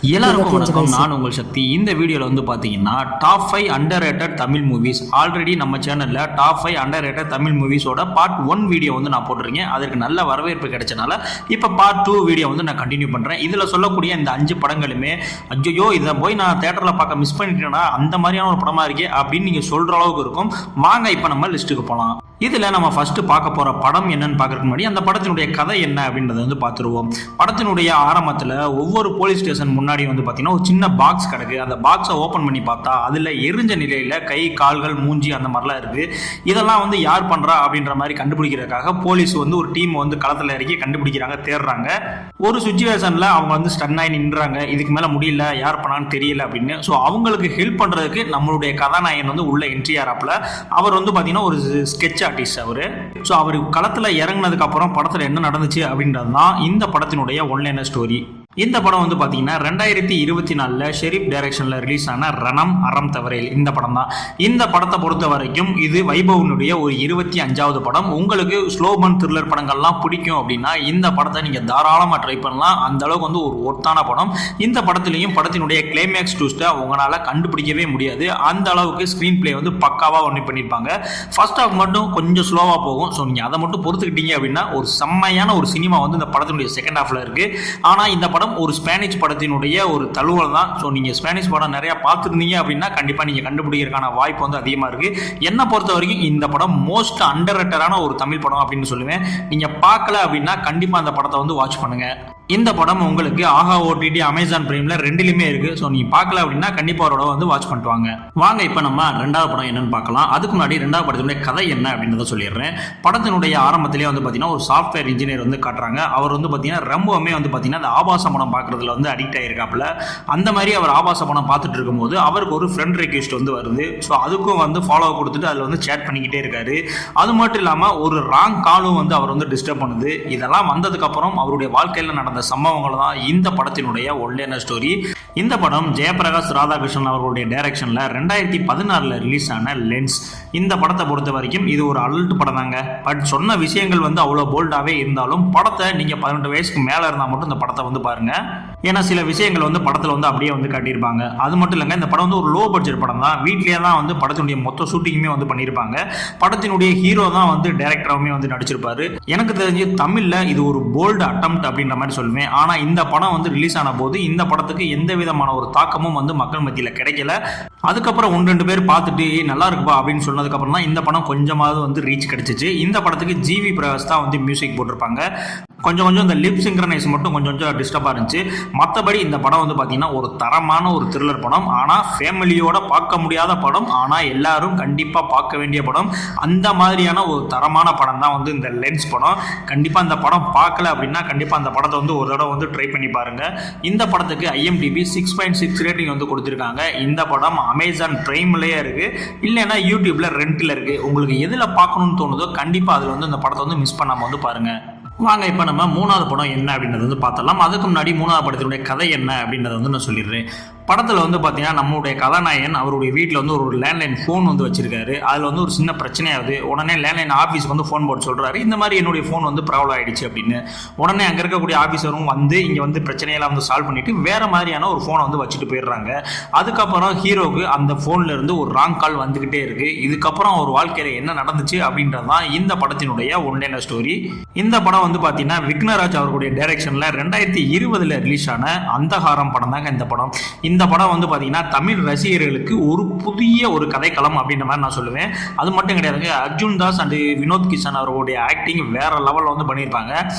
எல்லாருக்கும் வணக்கம். நான் உங்கள் சக்தி. இந்த வீடியோவில் வந்து பார்த்தீங்கன்னா top 5 underrated Tamil movies. Already நம்ம சேனலில் டாப் 5 அண்டர் ரேட்டட் தமிழ் மூவிஸோட பார்ட் 1 வீடியோ வந்து நான் போட்டிருக்கேன். அதற்கு நல்ல வரவேற்பு கிடைச்சனால இப்போ பார்ட் 2 வீடியோ வந்து நான் கண்டினியூ பண்ணுறேன். இதில் சொல்லக்கூடிய இந்த 5 படங்களுமே ஐயோ இதை போய் நான் தேட்டரில் பார்க்க மிஸ் பண்ணிட்டேன்னா அந்த மாதிரியான ஒரு படமாக இருக்கே அப்படின்னு நீங்கள் சொல்கிற அளவுக்கு இருக்கும். வாங்க இப்போ நம்ம லிஸ்ட்டுக்கு போகலாம். இதில் நம்ம ஃபஸ்ட்டு பார்க்க போகிற படம் என்னன்னு பார்க்கறதுக்கு முன்னாடி அந்த படத்தினுடைய கதை என்ன அப்படின்றத வந்து பார்த்துருவோம். படத்தினுடைய ஆரம்பத்தில் ஒவ்வொரு போலீஸ் ஸ்டேஷன் முன்னாடி வந்து பார்த்தீங்கன்னா ஒரு சின்ன பாக்ஸ் கிடக்கு. அந்த பாக்ஸை ஓப்பன் பண்ணி பார்த்தா அதில் எரிஞ்ச நிலையில் கை, கால்கள், மூஞ்சி அந்த மாதிரிலாம் இருக்குது. இதெல்லாம் வந்து யார் பண்ணுறா அப்படின்ற மாதிரி கண்டுபிடிக்கிறதுக்காக போலீஸ் வந்து ஒரு டீம் வந்து களத்தில் இறக்கி கண்டுபிடிக்கிறாங்க, தேடுறாங்க. ஒரு சுச்சுவேஷனில் அவங்க வந்து ஸ்டன் ஆகி நின்றாங்க, இதுக்கு மேலே முடியல, யார் பண்ணான்னு தெரியல அப்படின்னு. ஸோ அவங்களுக்கு ஹெல்ப் பண்ணுறதுக்கு நம்மளுடைய கதாநாயகன் வந்து உள்ள என்ட்ரி ஆகிறாப்புல. அவர் வந்து பார்த்தீங்கன்னா ஒரு ஸ்கெட்ச் ஆர்டிஸ்ட் அவரு. ஸோ அவர் களத்தில் இறங்கினதுக்கு அப்புறம் படத்தில் என்ன நடந்துச்சு அப்படின்றது தான் இந்த படத்தினுடைய ஒன்லைனர் ஸ்டோரி. இந்த படம் வந்து பார்த்தீங்கன்னா 2024 ஷெரீப் டைரக்ஷனில் ரிலீஸ் ஆன ரணம் அறம் தவறேல் இந்த படம் தான். இந்த படத்தை பொறுத்த வரைக்கும் இது வைபவனுடைய ஒரு 25வது படம். உங்களுக்கு ஸ்லோபன் த்ரில்லர் படங்கள்லாம் பிடிக்கும் அப்படின்னா இந்த படத்தை நீங்கள் தாராளமாக ட்ரை பண்ணலாம். அந்த அளவுக்கு வந்து ஒரு ஒர்த்தான படம். இந்த படத்துலையும் படத்தினுடைய கிளைமேக்ஸ் ட்விஸ்ட்டை உங்களால் கண்டுபிடிக்கவே முடியாது. அந்த அளவுக்கு ஸ்க்ரீன் பிளே வந்து பக்காவாக ஒன்று பண்ணியிருப்பாங்க. ஃபர்ஸ்ட் ஹாஃப் மட்டும் கொஞ்சம் ஸ்லோவாக போகும். ஸோ நீங்கள் அதை மட்டும் பொறுத்துக்கிட்டீங்க அப்படின்னா ஒரு செம்மையான ஒரு சினிமா வந்து இந்த படத்தினுடைய செகண்ட் ஹாஃபில் இருக்குது. ஆனால் இந்த படம் ஒரு ஸ்பானிஷ் படத்தினுடைய ஒரு தழுவல் தான். ஸோ நீங்கள் ஸ்பானிஷ் படம் நிறையா பார்த்துருந்தீங்க அப்படின்னா கண்டிப்பாக நீங்கள் கண்டுபிடிக்கிறதுக்கான வாய்ப்பு வந்து அதிகமாக இருக்குது. என்னை பொறுத்த வரைக்கும் இந்த படம் மோஸ்ட் அண்டர் ரேட்டடான ஒரு தமிழ் படம் அப்படின்னு சொல்லுவேன். நீங்கள் பார்க்கல அப்படின்னா கண்டிப்பாக அந்த படத்தை வந்து வாட்ச் பண்ணுங்கள். இந்த படம் உங்களுக்கு ஆஹா ஓடிடி, அமேசான் பிரைம்ல ரெண்டுலையுமே இருக்கு. ஸோ நீ பார்க்கல அப்படின்னா கண்டிப்பா அவரோட வந்து வாட்ச் பண்ணிட்டு வாங்க. வாங்க இப்போ நம்ம ரெண்டாவது படம் என்னன்னு பார்க்கலாம். அதுக்கு முன்னாடி ரெண்டாவது படத்தினுடைய கதை என்ன அப்படின்றத சொல்லிடுறேன். படத்தினுடைய ஆரம்பத்திலேயே வந்து பார்த்தீங்கன்னா ஒரு சாஃப்ட்வேர் இன்ஜினியர் வந்து காட்டுறாங்க. அவர் வந்து பார்த்தீங்கன்னா ரொம்பவுமே வந்து பார்த்தீங்கன்னா அந்த ஆபாச படம் பார்க்கறதுல வந்து அடிக்ட் ஆகிருக்காப்புல. அந்த மாதிரி அவர் ஆபாச படம் பார்த்துட்டு இருக்கும்போது அவருக்கு ஒரு ஃப்ரெண்ட் ரெக்வெஸ்ட் வந்து வருது. ஸோ அதுக்கும் வந்து ஃபாலோ கொடுத்துட்டு அதில் வந்து சேட் பண்ணிக்கிட்டே இருக்காரு. அது மட்டும் இல்லாமல் ஒரு ராங் காலும் வந்து அவர் வந்து டிஸ்டர்ப் பண்ணுது. இதெல்லாம் வந்ததுக்கப்புறம் அவருடைய வாழ்க்கையில் நடந்த சம்பவங்கள் தான் இந்த படத்தினுடைய ஒன்லைனர் ஸ்டோரி. இந்த படம் ஜெயபிரகாஷ் ராதாகிருஷ்ணன் அவர்களுடைய டைரக்ஷன்ல 2016 ரிலீஸ் ஆன லென்ஸ். இந்த படத்தை பொறுத்த வரைக்கும் இது ஒரு அடல்ட் படம் தாங்க. பட் சொன்ன விஷயங்கள் வந்து அவ்வளோ போல்டாகவே இருந்தாலும் படத்தை நீங்க 18 வயசுக்கு மேலே இருந்தால் மட்டும் இந்த படத்தை வந்து பாருங்க. ஏன்னா சில விஷயங்கள் வந்து படத்தில் வந்து அப்படியே வந்து காட்டியிருப்பாங்க. அது மட்டும் இல்லைங்க, இந்த படம் வந்து ஒரு லோ பட்ஜெட் படம் தான். வீட்லேயே தான் வந்து படத்தினுடைய மொத்த ஷூட்டிங்குமே வந்து பண்ணியிருப்பாங்க. படத்தினுடைய ஹீரோ தான் வந்து டைரக்டராகவுமே வந்து நடிச்சிருப்பாரு. எனக்கு தெரிஞ்சு தமிழில் இது ஒரு போல்டு அட்டம்ப்ட் அப்படின்ற மாதிரி சொல்லுவேன். ஆனால் இந்த படம் வந்து ரிலீஸ் ஆன போது இந்த படத்துக்கு எந்த விதமான ஒரு தாக்கமும் வந்து மக்கள் மத்தியில் கிடைக்கல. அதுக்கப்புறம் 1-2 பேர் பார்த்துட்டு நல்லா இருக்குப்பா அப்படின்னு சொன்னதுக்கப்புறம் தான் இந்த படம் கொஞ்சமாவது வந்து ரீச் கிடைச்சிச்சு. இந்த படத்துக்கு ஜிவி பிரகாஷ் தான் வந்து மியூசிக் போட்டிருப்பாங்க. கொஞ்சம் இந்த லிப் சிங்க்ரனைஸ் மட்டும் கொஞ்சம் டிஸ்டர்பாக இருந்துச்சு. மற்றபடி இந்த படம் வந்து பார்த்தீங்கன்னா ஒரு தரமான ஒரு த்ரில்லர் படம். ஆனால் ஃபேமிலியோட பார்க்க முடியாத படம், ஆனால் எல்லாரும் கண்டிப்பாக பார்க்க வேண்டிய படம். அந்த மாதிரியான ஒரு தரமான படம் தான் வந்து இந்த லென்ஸ் படம். கண்டிப்பாக இந்த படம் பார்க்கல அப்படின்னா கண்டிப்பாக அந்த படத்தை வந்து ஒரு தடவை வந்து ட்ரை பண்ணி பாருங்க. இந்த படத்துக்கு IMDb 6.6 ரேட்டிங் வந்து கொடுத்துருக்காங்க. இந்த படம் அமேசான் பிரைம்லேயே இருக்கு, இல்லைன்னா யூடியூப்ல ரெண்டில் இருக்கு. உங்களுக்கு எதில் பார்க்கணும்னு தோணுதோ கண்டிப்பாக அதில் வந்து இந்த படத்தை வந்து மிஸ் பண்ணாமல் வந்து பாருங்க. வாங்க இப்போ நம்ம மூணாவது படம் என்ன அப்படின்றத வந்து பார்த்தலாம். அதுக்கு முன்னாடி மூணாவது படத்தினுடைய கதை என்ன அப்படின்றத வந்து நான் சொல்லிடுறேன். படத்தில் வந்து பார்த்தீங்கன்னா நம்மளுடைய கதாநாயகன் அவருடைய வீட்டில் வந்து ஒரு லேண்ட்லைன் ஃபோன் வந்து வச்சிருக்காரு. அதில் வந்து ஒரு சின்ன பிரச்சனையாகுது. உடனே லேண்ட்லைன் ஆஃபீஸ்க்கு வந்து ஃபோன் போட்டு சொல்கிறாரு, இந்த மாதிரி என்னுடைய ஃபோன் வந்து ப்ராப்ளம் ஆகிடுச்சு அப்படின்னு. உடனே அங்கே இருக்கக்கூடிய ஆஃபீஸரும் வந்து இங்கே வந்து பிரச்சனையெல்லாம் வந்து சால்வ் பண்ணிட்டு வேறு மாதிரியான ஒரு ஃபோனை வந்து வச்சுட்டு போயிடுறாங்க. அதுக்கப்புறம் ஹீரோவுக்கு அந்த ஃபோனில் இருந்து ஒரு ராங் கால் வந்துக்கிட்டே இருக்குது. இதுக்கப்புறம் அவர் வாழ்க்கையில் என்ன நடந்துச்சு அப்படின்றது தான் இந்த படத்தினுடைய ஒன்லைனர் ஸ்டோரி. இந்த படம் வந்து பார்த்தீங்கன்னா விக்னராஜ் அவர்களுடைய டைரக்ஷனில் 2020 ரிலீஸ் ஆன அந்தகாரம் படம் தாங்க இந்த படம். இந்த படம் வந்து பார்த்தீங்கன்னா தமிழ் ரசிகர்களுக்கு ஒரு புதிய ஒரு கதைக்களம் அப்படின்ற மாதிரி நான் சொல்லுவேன். அது மட்டும் கிடையாதுங்க, அர்ஜுன் தாஸ் அண்ட் வினோத் கிஷன் அவர்களுடைய ஆக்டிங் வேற லெவலில் வந்து பண்ணியிருப்பாங்க.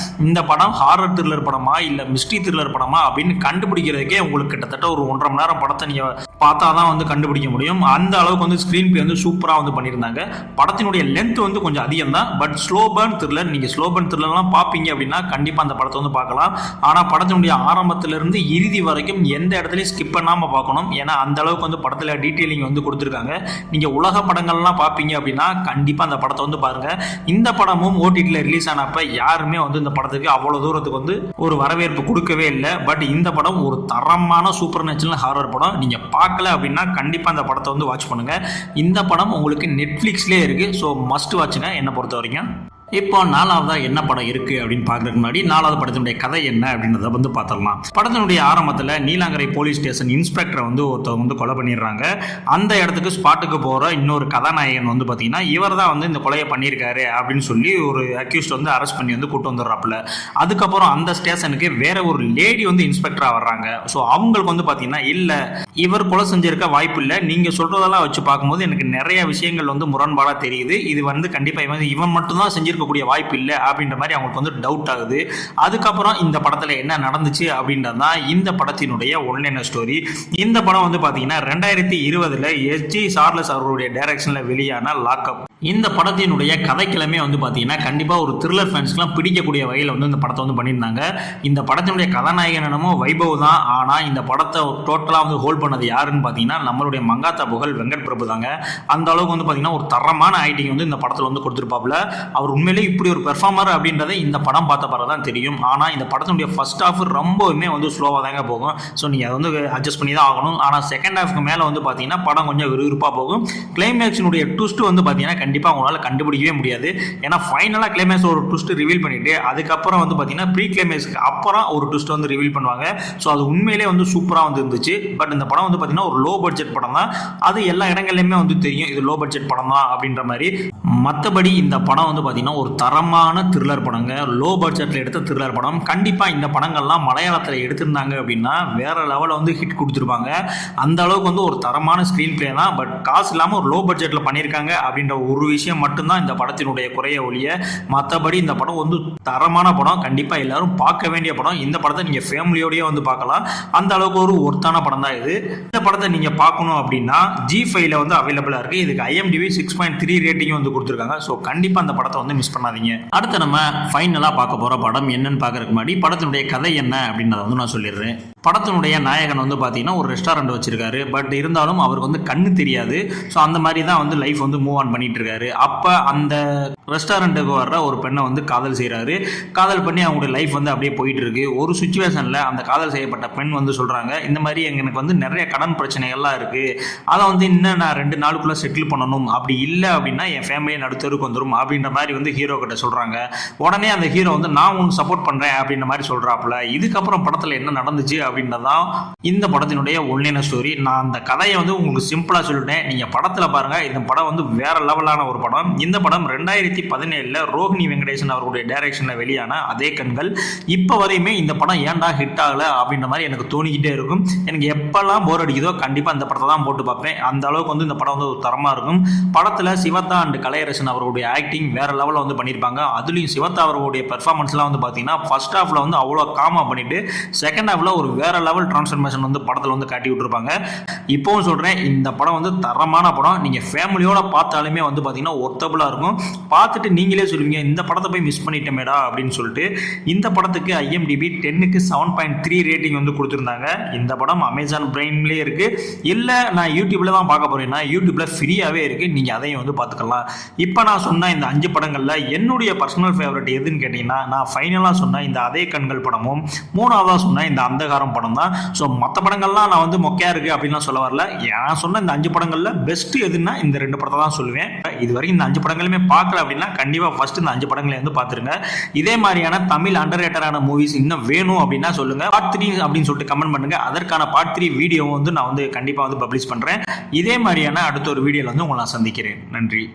இந்த படம் ஹாரர் த்ரில்லர் படமா இல்லை மிஸ்ட்ரி த்ரில்லர் படமா அப்படின்னு கண்டுபிடிக்கிறதுக்கே உங்களுக்கு கிட்டத்தட்ட ஒரு 1.5 மணி நேரம் படத்தை நீங்கள் பார்த்தா தான் வந்து கண்டுபிடிக்க முடியும். அந்த அளவுக்கு வந்து ஸ்க்ரீன் பிளே வந்து சூப்பராக வந்து பண்ணியிருந்தாங்க. படத்தினுடைய லென்த் வந்து கொஞ்சம் அதிகம் தான். பட் ஸ்லோ பர்ன் த்ரில்லர், நீங்கள் ஸ்லோ பர்ன் த்ரில்லர்லாம் பார்ப்பீங்க அப்படின்னா கண்டிப்பாக அந்த படத்தை வந்து பார்க்கலாம். ஆனால் படத்தினுடைய ஆரம்பத்திலிருந்து இறுதி வரைக்கும் எந்த இடத்துலையும் ஸ்கிப் பண்ணாமல் பார்க்கணும். ஏன்னா அந்த அளவுக்கு வந்து படத்தில் டீட்டெயிலிங் வந்து கொடுத்துருக்காங்க. நீங்கள் உலக படங்கள்லாம் பார்ப்பீங்க அப்படின்னா கண்டிப்பாக அந்த படத்தை வந்து பாருங்கள். இந்த படமும் OTTல ரிலீஸ் ஆனப்ப யாருமே வந்து இந்த படத்துக்கு அவ்வளோ தூரத்துக்கு வந்து ஒரு வரவேற்பு கொடுக்கவே இல்லை. பட் இந்த படம் ஒரு தரமான சூப்பர் நேச்சுரல் ஹாரர் படம். நீங்கள் பார்க்கல அப்படின்னா கண்டிப்பாக அந்த படத்தை வந்து வாட்ச் பண்ணுங்கள். இந்த படம் உங்களுக்கு நெட்ஃப்ளிக்ஸ்லேயே இருக்குது. ஸோ மஸ்ட் வாட்சுங்க என்னை பொறுத்த வரைக்கும். இப்போ நாலாவதா என்ன படம் இருக்கு அப்படின்னு பார்க்கறதுக்கு முன்னாடி நாலாவது படத்தினுடைய கதை என்ன அப்படின்றத வந்து பார்த்துடலாம். படத்தினுடைய ஆரம்பத்தில் நீலாங்கரை போலீஸ் ஸ்டேஷன் இன்ஸ்பெக்டரை வந்து ஒருத்தவங்க வந்து கொலை பண்ணிடுறாங்க. அந்த இடத்துக்கு ஸ்பாட்டுக்கு போகிற இன்னொரு கதாநாயகன் வந்து பார்த்தீங்கன்னா இவர் தான் வந்து இந்த கொலையை பண்ணியிருக்காரு அப்படின்னு சொல்லி ஒரு அக்யூஸ்ட் வந்து அரெஸ்ட் பண்ணி வந்து கூட்டு வந்துடுறாப்புல. அதுக்கப்புறம் அந்த ஸ்டேஷனுக்கு வேற ஒரு லேடி வந்து இன்ஸ்பெக்டராக வர்றாங்க. ஸோ அவங்களுக்கு வந்து பார்த்தீங்கன்னா இல்லை இவர் கொலை செஞ்சிருக்க வாய்ப்பு இல்லை, நீங்கள் சொல்கிறதெல்லாம் வச்சு பார்க்கும்போது எனக்கு நிறைய விஷயங்கள் வந்து முரண்பாடாக தெரியுது, இது வந்து கண்டிப்பாக இவன் மட்டும்தான் செஞ்சிருக்க கூடிய வாய்ப்பு இல்லை அப்படின்ற மாதிரி அவங்களுக்கு வந்து டவுட் ஆகுது. அதுக்கப்புறம் இந்த படத்தில் என்ன நடந்துச்சு அப்படின்றது தான் இந்த படத்தினுடைய ஒன்லைனர் ஸ்டோரி. இந்த படம் வந்து பார்த்தீங்கன்னா 2020 எஸ்ஜி சார்லஸ் அவர்களுடைய டைரக்ஷனில் வெளியான லாக்அப். இந்த படத்தினுடைய கதைக்கிழமை வந்து பார்த்தீங்கன்னா கண்டிப்பாக ஒரு த்ரில்லர் ஃபேன்ஸ்க்குலாம் பிடிக்கக்கூடிய வகையில் வந்து இந்த படத்தை வந்து பண்ணியிருந்தாங்க. இந்த படத்தினுடைய கதாநாயகன் என்னமோ வைபவ் தான், ஆனால் இந்த படத்தை டோட்டலாக வந்து ஹோல்ட் பண்ணது யாருன்னு பார்த்தீங்கன்னா நம்மளுடைய மங்காத்தா புகழ் வெங்கட் பிரபு தாங்க. அந்த அளவுக்கு வந்து பார்த்தீங்கன்னா ஒரு தரமான ஆக்டிங் வந்து இந்த படத்தில் வந்து கொடுத்துருப்பாப்புல. அவர் உண்மையிலே இப்படி ஒரு பெர்ஃபார்மர் அப்படின்றத இந்த படம் பார்த்த பிறகு தான் தெரியும். ஆனால் இந்த படத்தினுடைய ஃபர்ஸ்ட் ஹாஃப் ரொம்பவுமே வந்து ஸ்லோவாக தாங்க போகும். ஸோ நீங்கள் அதை வந்து அட்ஜஸ்ட் பண்ணி தான் ஆகணும். ஆனால் செகண்ட் ஹாஃப்க்கு மேலே வந்து பார்த்தீங்கன்னா படம் கொஞ்சம் விறுவிறுப்பாக போகும். கிளைமேக்ஸினுடைய ட்விஸ்ட் வந்து பார்த்தீங்கன்னா கண்டிப்பாக உங்களால் கண்டுபிடிக்கவே முடியாது. ஏன்னா ஃபைனலாக கிளைமேக்ஸ் ஒரு ட்விஸ்ட் ரிவீல் பண்ணிட்டு அதுக்கப்புறம் வந்து பார்த்தீங்கன்னா ப்ரீ கிளைமேக்ஸ்க்கு அப்புறம் ஒரு ட்விஸ்ட் வந்து ரிவீல் பண்ணுவாங்க. ஸோ அது உண்மையிலே வந்து சூப்பராக வந்து இருந்துச்சு. பட் இந்த படம் வந்து பார்த்தீங்கன்னா ஒரு லோ பட்ஜெட் படம் தான், அது எல்லா இடங்கள்லையுமே வந்து தெரியும் இது லோ பட்ஜெட் படம் தான் அப்படின்ற மாதிரி. மற்றபடி இந்த படம் வந்து பார்த்தீங்கன்னா ஒரு தரமான த்ரில்லர் படங்க, லோ பட்ஜெட்டில் எடுத்த த்ரில்லர் படம். கண்டிப்பாக இந்த படங்கள்லாம் மலையாளத்தில் எடுத்திருந்தாங்க அப்படின்னா வேற லெவலில் வந்து ஹிட் கொடுத்துருப்பாங்க. அந்த அளவுக்கு வந்து ஒரு தரமான ஸ்க்ரீன் பிளே தான். பட் காசு இல்லாமல் ஒரு லோ பட்ஜெட்டில் பண்ணியிருக்காங்க அப்படின்ற ஒரு விஷயம் மட்டும்தான் இந்த படத்தினுடைய குறைய ஒழிய. மற்றபடி இந்த படம் வந்து தரமான படம், கண்டிப்பாக எல்லாரும் பார்க்க வேண்டிய படம். இந்த படத்தை நீங்கள் ஃபேமிலியோடய வந்து பார்க்கலாம், அந்த அளவுக்கு ஒரு ஒர்த்தான படம் தான் இது. இந்த படத்தை நீங்கள் பார்க்கணும் அப்படின்னா G5 வந்து அவைலபிளாக இருக்குது. இதுக்கு IMDb 6.3 ரேட்டிங் வந்து கொடுத்துருக்காங்க. ஸோ கண்டிப்பாக அந்த படத்தை வந்து மிஸ் பண்ணாதீங்க. அடுத்து நம்ம ஃபைனலாக பார்க்க போகிற படம் என்னன்னு பார்க்கறதுக்கு முன்னாடி படத்தினுடைய கதை என்ன அப்படின்றத வந்து நான் சொல்லிடுறேன். படத்தினுடைய நாயகன் வந்து பார்த்தீங்கன்னா ஒரு ரெஸ்டாரண்ட் வச்சிருக்காரு. பட் இருந்தாலும் அவருக்கு வந்து கண்ணு தெரியாது. ஸோ அந்த மாதிரி தான் வந்து லைஃப் வந்து மூவ் ஆன் பண்ணிட்டு இருக்காரு. அப்போ அந்த ரெஸ்டாரண்ட்டுக்கு வர்ற ஒரு பெண்ணை வந்து காதல் செய்கிறாரு. காதல் பண்ணி அவங்களுடைய லைஃப் வந்து அப்படியே போயிட்டு இருக்கு. ஒரு சுச்சுவேஷனில் அந்த காதல் செய்யப்பட்ட பெண் வந்து சொல்கிறாங்க, இந்த மாதிரி எனக்கு வந்து நிறைய கடன் பிரச்சனைகள்லாம் இருக்குது, அதை வந்து இன்னும் நான் 2 நாளுக்குள்ளே செட்டில் பண்ணணும், அப்படி இல்லை அப்படின்னா என் ஃபேமிலியை நடுத்தருக்கு வந்துடும் அப்படின்ற மாதிரி வந்து ஹீரோ கிட்ட சொல்கிறாங்க. உடனே அந்த ஹீரோ வந்து நான் உனக்கு சப்போர்ட் பண்ணுறேன் அப்படின்ற மாதிரி சொல்கிறாப்புல. இதுக்கப்புறம் படத்தில் என்ன நடந்துச்சு அப்படின்றதான் இந்த படத்தினுடைய ஒன்லைனர் ஸ்டோரி. நான் அந்த கதையை வந்து உங்களுக்கு சிம்பிளாக சொல்லிட்டேன், நீங்கள் படத்தில் பாருங்கள். இந்த படம் வந்து வேற லெவலான ஒரு படம். இந்த படம் 2017 ரோஹிணி வெங்கடேசன் அவர்களுடைய டைரக்ஷனில் வெளியான அதே கண்கள். இப்போ வரையுமே இந்த படம் ஏன்டா ஹிட் ஆகலை அப்படின்ற மாதிரி எனக்கு தோணிக்கிட்டே இருக்கும். எனக்கு எப்பெல்லாம் போர் அடிக்குதோ கண்டிப்பாக இந்த படத்தை தான் போட்டு பார்ப்பேன். அந்த அளவுக்கு வந்து இந்த படம் வந்து ஒரு தரமாக இருக்கும். படத்தில் சிவதா அண்ட் கலையரசன் அவர்களுடைய ஆக்டிங் வேற லெவலில் வந்து பண்ணியிருப்பாங்க. அதுலேயும் சிவதா அவர்களுடைய பெர்ஃபார்மன்ஸ்லாம் வந்து பார்த்தீங்கன்னா ஃபர்ஸ்ட் ஹாஃபில் வந்து அவ்வளோ காமாக பண்ணிட்டு செகண்ட் ஹாஃபில் ஒரு வேற லெவல் டிரான்ஸ்ஃபர்மேஷன் வந்து படத்தில் வந்து காட்டி விட்டுருப்பாங்க. இப்போவும் சொல்கிறேன், இந்த படம் வந்து தரமான படம். நீங்கள் ஃபேமிலியோட பார்த்தாலுமே வந்து பார்த்தீங்கன்னா ஒர்த்தபுளாக இருக்கும். பார்த்துட்டு நீங்களே சொல்லுவீங்க இந்த படத்தை போய் மிஸ் பண்ணிட்டேமேடா அப்படின்னு சொல்லிட்டு. இந்த படத்துக்கு IMDb 10க்கு 7.3 ரேட்டிங் வந்து கொடுத்துருந்தாங்க. இந்த படம் அமேசான் பிரைம்லேயே இருக்குது. இல்லை நான் யூடியூப்பில் தான் பார்க்க போகிறேன்னா யூடியூப்பில் ஃப்ரீயாகவே இருக்குது, நீங்கள் அதையும் வந்து பார்த்துக்கலாம். இப்போ நான் சொன்ன இந்த 5 படங்களில் என்னுடைய பர்சனல் ஃபேவரட் எதுன்னு கேட்டிங்கன்னா நான் ஃபைனலாக சொன்ன இந்த அதே கண்கள் படமும், மூணாவதாக சொன்ன இந்த அந்தகாரம் படம் தான். ஸோ மற்ற படங்கள்லாம் நான் வந்து மொக்கையாக இருக்குது அப்படின்லாம் சொல்ல வரல. நான் சொன்ன இந்த 5 படங்களில் பெஸ்ட் எதுன்னா இந்த 2 படத்தை தான் சொல்லுவேன். இது வரைக்கும் இந்த 5 படங்களுமே பார்க்கல அப்படின்னா கண்டிப்பாக ஃபர்ஸ்ட் இந்த 5 படங்களை வந்து பார்த்துருங்க. இதே மாதிரியான தமிழ் அண்டர்ரேட்டடான மூவிஸ் இன்னும் வேணும் அப்படின்னா சொல்லுங்க, பார்ட் 3 அப்படின்னு சொல்லிட்டு கமெண்ட் பண்ணுங்க. அதற்கான பார்ட் 3 வீடியோ வந்து நான் வந்து கண்டிப்பாக வந்து பப்ளிஷ் பண்ணுறேன். இதே மாதிரியான அடுத்த ஒரு வீடியோவில் வந்து உங்களை நான் சந்திக்கிறேன். நன்றி.